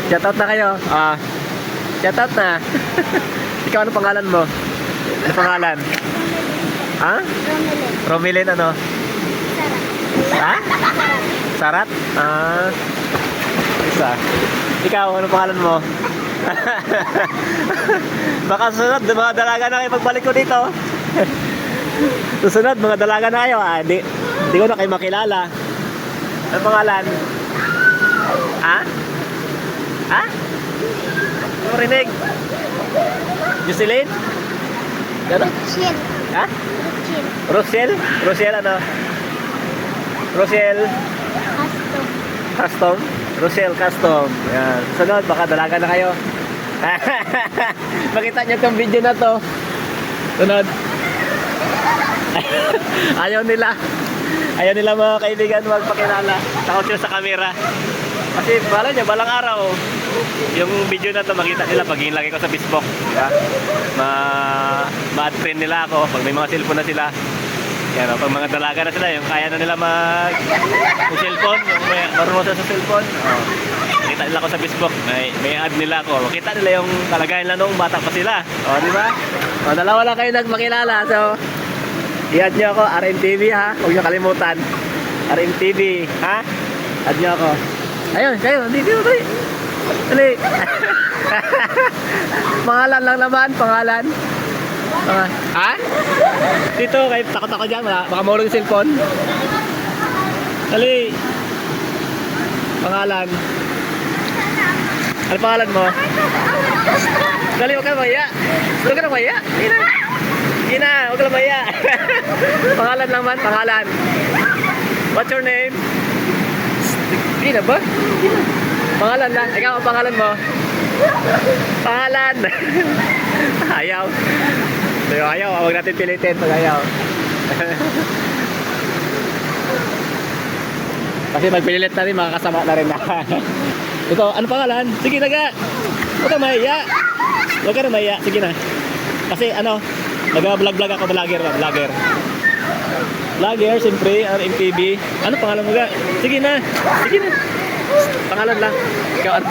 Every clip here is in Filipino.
Shoutout na kayo. Shoutout na. Ikaw, ano pangalan mo? Ano pangalan? Ha? Romelin ano? Ha? Sarat? Isa. Ikaw, ano pangalan mo? Baka susunod, mga dalaga na kayo pagbalik ko dito. Susunod, mga dalaga na kayo. Hindi ko na kayo makilala. Ano pangalan? Ha? Ha? Ano rinig? Jocelyn? Gano'n? Ha? Rosel? Rosel ano? Rosel? Custom? Rosel Custom. Yan. Sunod, baka dalaga na kayo. Makita nyo itong video na to. Sunod. Ayaw nila. Ayaw nila mga kaibigan magpakilala. Takot sila sa camera. Kasi bala nyo, balang araw yung video na to makita nila pag ilagay ko sa Facebook, diba? Ma-add friend nila ako pag may mga cellphone na sila. Yan, pag mga dalaga na sila, yung kaya na nila yung cellphone, yung marunong sa cellphone, makita nila ako sa Facebook, may add nila ako. Makita nila yung kalagayan nila noong bata pa sila. Di ba? Dalawa lang kayo nagmakilala. So, i-add nyo ako, RMTV ha. Huwag nyo kalimutan. RMTV, ha? Add nyo ako. Ayun, kayo, dito kayo. Dali. Pangalan lang naman, pangalan. Ha? Dito, kayo takot ako dyan, baka mahulog yung cellphone. Dali. Pangalan. Ano pangalan mo? Dali, huwag ka na maya. Huwag ka na maya. Ina, huwag ka na maya. Pangalan naman, pangalan. What's your name? Ina ba? Pangalan lang. Ikaw, ang pangalan mo? Pangalan. Ayaw. So, ayaw. Huwag natin pilitin pag ayaw. Kasi magpililit na rin, makakasama na rin na. Ito, ano pangalan? Sige, naga. Huwag ka mahiya. Huwag ka na mahiya. Sige na. Kasi ano, nag-vlog ako, vlogger. Vlogger, siyempre, RMTV. Ano pangalan mo ga? Sige na. Sige na. Pangalan lang. Ikaw,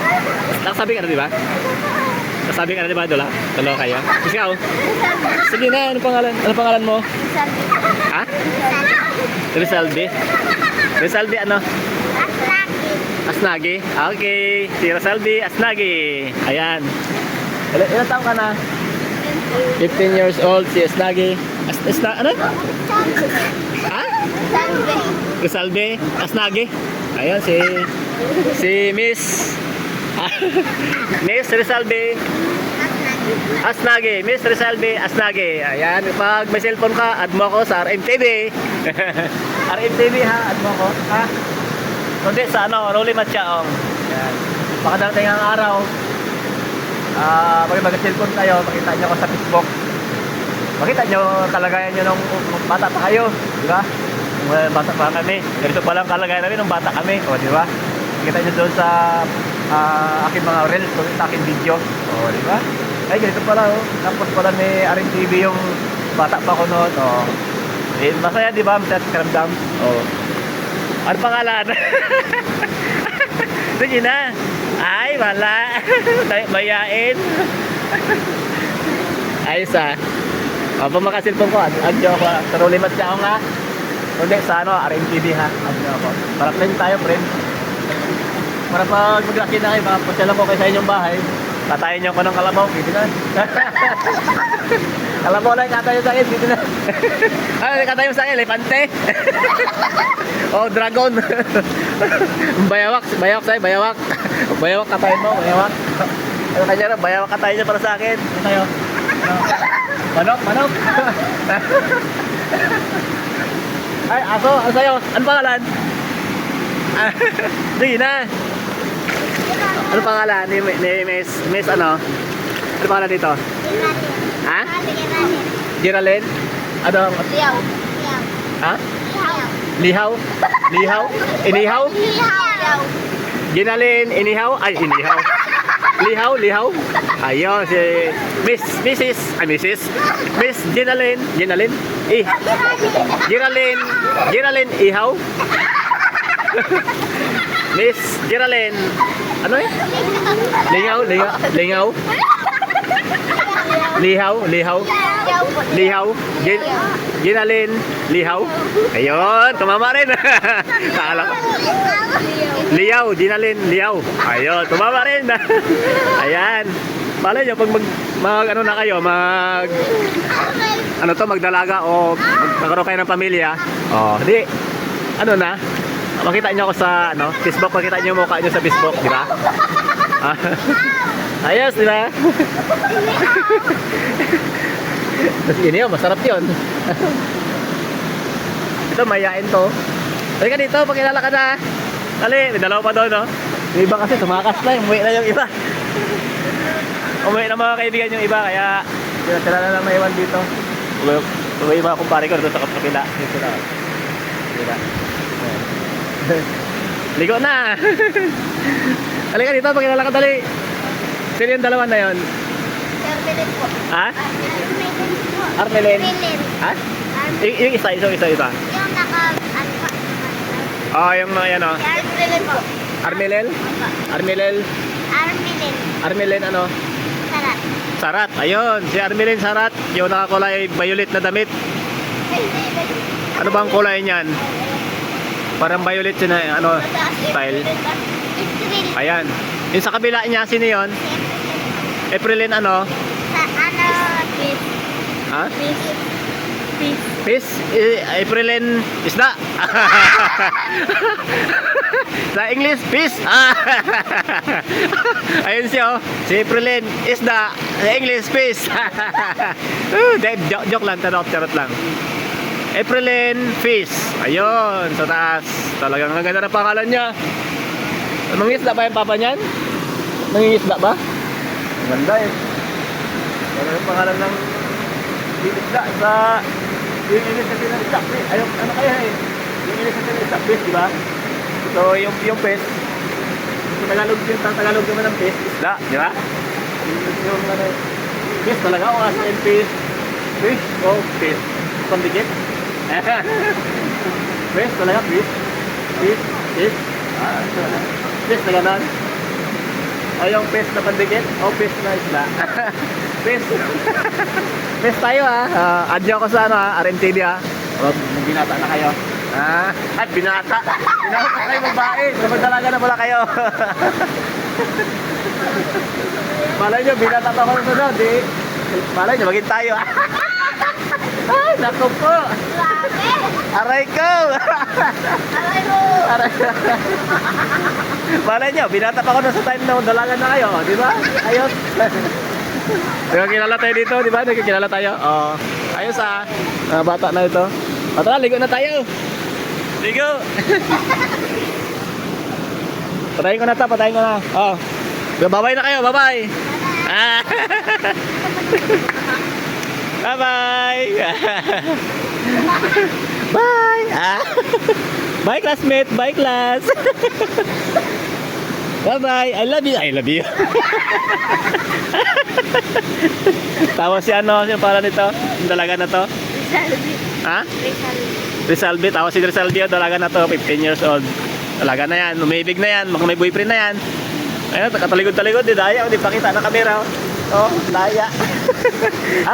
nakasabi ka na, di ba? Nakasabi ka na, di ba? Dalawa kayo. Ikaw? Sige na, ano pangalan? Ano pangalan mo? Ha? Rizaldi. Rizaldi ano? Asnagi. Okay. Si Rizaldi Asnagi. Ayan. Ilan taong ka na? 15 years old, si Asnagi. Ano? Ha? Rizaldi Asnagi. Ayan, si Miss Miss Rizaldi Asnagi. Miss Rizaldi Asnagi. Ayan, pag may cellphone ka, add mo ako sa RMTV. RMTV ha, add mo ako. Ha? Kundi sa ano, Rolly Matchaong. Ayan. Baka darating ang araw, pag mag-cellphone kayo, makita nyo ako sa Facebook. Makita nyo kalagayan nyo nung bata pa kayo. Di ba? Bata pa kami. Ganito pa lang kalagayan namin nung bata kami. O, di ba? Makita nyo doon sa aking mga reels, sa aking video. O, di ba? Ay, ganito pala, oh. Tapos pala may RMTV yung bata pa ko noon. Oh. Eh, masaya, di ba? Masaya sa karamdam. Oh. Ano pangalan? Sige na. Ay, wala. Mayain. Ayos ah. O, pag makasilpon ko, adyo ako. Tarulimat siya ako nga. Kundi sa ano, RMTV ha. Adyo ako. Para friend tayo, friend. Para pag maglaki na kayo, mapasyalan ko kayo sa inyong bahay. Katayin niyo ko ng kalabaw, pwede na. Kalabaw lang, katayin sa akin, pwede na. Ano, katayin sa akin, lepante. Oh, dragon. Bayawak sa'yo, bayawak. Bayawak katayin mo, bayawak. Ano kanya na, bayawak katayin niya para sa akin. Ano tayo? Manok. Ay, aso, ano sa'yo? Ano pangalan? Sige na. Ano pangalan ni Miss ano? Ano pangalan dito? Ha? Geraldine? Ano? Lihaw. Ha? Lihaw? Inihaw? Geraldine, inihaw? Ay, inihaw. Lihaw? Ayun, si Miss Geraldine. Geraldine, Ihaw? Miss Geraldine. Ano eh? Lingaw, lingaw, lingaw. Lihaw, lihaw. Lihaw. Ginalin, lihaw. Ayun, tumama rin. Kala ko. Lihaw, Ginalin, lihaw. Ayun, tumama rin. Ayan. Malay nyo, pag ano na kayo, ano to, magdalaga o magkaroon kayo ng pamilya. Oh, di, ano na, makita nyo ako sa, Facebook, makita nyo yung mukha nyo sa Facebook, di ba? Ayos, di ba? Tapos yun yun, masarap yun. Ito, mayain to. Dali ka dito, pakilala ka na. Dali, may dalawa pa doon, no? Yung iba kasi, tumakas na, umuwi na yung iba. Umuwi na mga kaibigan yung iba, kaya sila na lang maiwan dito. Umuwi mga kumpare ko doon sa kapila. Sila. Ligo na! Dali ka dito, pakilala ka, dali. Sino yung dalawa na yun? Armelin po. Ha? Armelin. Armelin? Ha? Yung isa. Yung naka, Oh, yung yan o. Si Armelin po. Armelel? Armelel? Armelin. Armelin ano? Sarat. Sarat, ayun. Si Armelin Sarat. Yung nakakulay violet na damit. Ano bang kulay niyan? Parang violet yun na ano, style. Ayan. Yung sa kabila niya, sino yun? Aprilin ano? Sa fish. Ha? Fish. Fish. Fish? Aprilin isda. Sa English, fish. Ayun siya, oh. Si Aprilin isda. Sa English, fish. Joke lang, charot lang. Aprilin fish. Ayun, sa taas. Talagang ang ganda ng pangalan niya. Mangingisda ba yung papa niyan? Mangingisda ba? Ganda eh. Ano yung pangalan ng isda sa yung initiative ng isda? Ano kaya eh? Yung initiative ng isda, fish, di ba? So yung fish, sa Tagalog naman ng fish, isda, di ba? Yung ano, fish talaga o as in fish? Fish o fish? Pandikit? Fish talaga, fish? Fish? Fish? Fish na ganon? O yung fish na pandikit? O fish na isda? Fish. Fish tayo add nyo ako sa RMTV binata na kayo. At binata. Binata kayo babae. Namadalaga na pala kayo. Malay nyo, binata pa ako na sunod. Malay nyo, maging tayo. Ay, naku po. Aray ko. Aray mo. Malay nyo, binata pa ako na sa time na dalagan na kayo. Di ba? Ayos. Nagkakilala tayo dito, di ba? Nagkakilala tayo. Oh, ayos bata na ito. Tara, ligo na tayo. Ligo. Patayin ko na ito, patayin ko na. Oh. Babay na kayo, babay. Bye-bye. Bye. Bye classmate, bye class. Bye-bye. I love you. I love you. Tawa si ano, yung para nito, yung dalaga na to. Rizaldi. Ha? Rizaldi. Rizaldi, tawa si Rizaldi, yung dalaga na to, 15 years old. Dalaga na yan, umibig na yan, may boyfriend na yan. Ayun, kataligod-taligod, di daya, di pakita ng kamera. Oh, daya.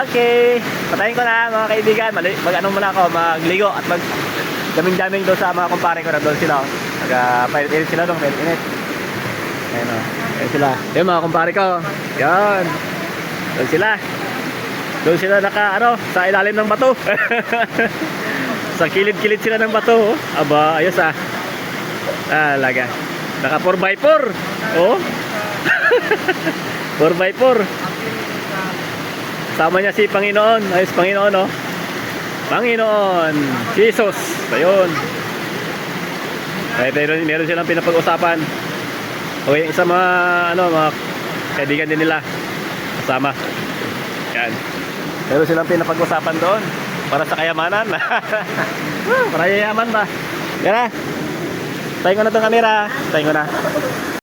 Okay, patayin ko na mga kaibigan, mag-ano muna ako, magligo at mag-daming-daming doon sa mga kumpare ko na doon sila. Nag-pailit sila doon, pailit-init. Ayun o, ayun sila. Ayun mga kumpare ko, yan. Doon sila. Doon sila sa ilalim ng bato. Sa kilid-kilid sila ng bato. Oh. Aba, ayos Talaga. Naka 4x4. Oh. 4x4. Sama niya si Panginoon. Ayos Panginoon, oh. Panginoon. Jesus. Ayun. Ay, meron silang pinapag-usapan. Okay, isa mga kaibigan din nila. Kasama. Yan. Meron silang pinapag-usapan doon. Para sa kayamanan. Para yayaman ba? Yan na. Tayo ko na itong camera. Tayo ko na.